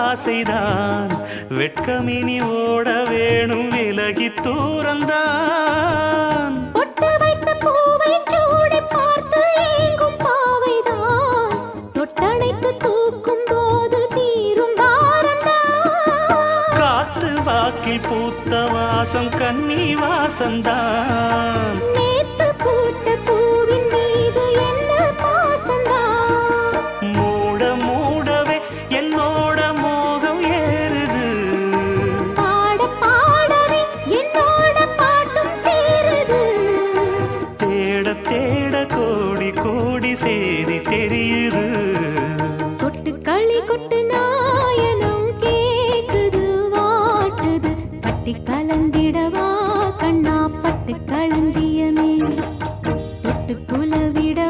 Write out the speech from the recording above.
ஆசைதான் வெட்கமினி ஓட வேணும் விலகி தூரந்தான் தொட்டு வைத்த பூவை சூடி பார்த்து ஏங்கும் பாவைதான் தொட்டணைத்து தூக்கும் போது தீரும் பாரந்தான் காத்து வாக்கில் பூத்த வாசம் கன்னி வாசந்தான் நேத்து பூத்த பூவின் மீது என்ன பாசந்தான் மூட மூடவே என்னோட மோகம் ஏறுது பாட பாடவே என்னோட பாட்டும் சேருது தேட தேட கோடி கோடி சேரி தெரியுது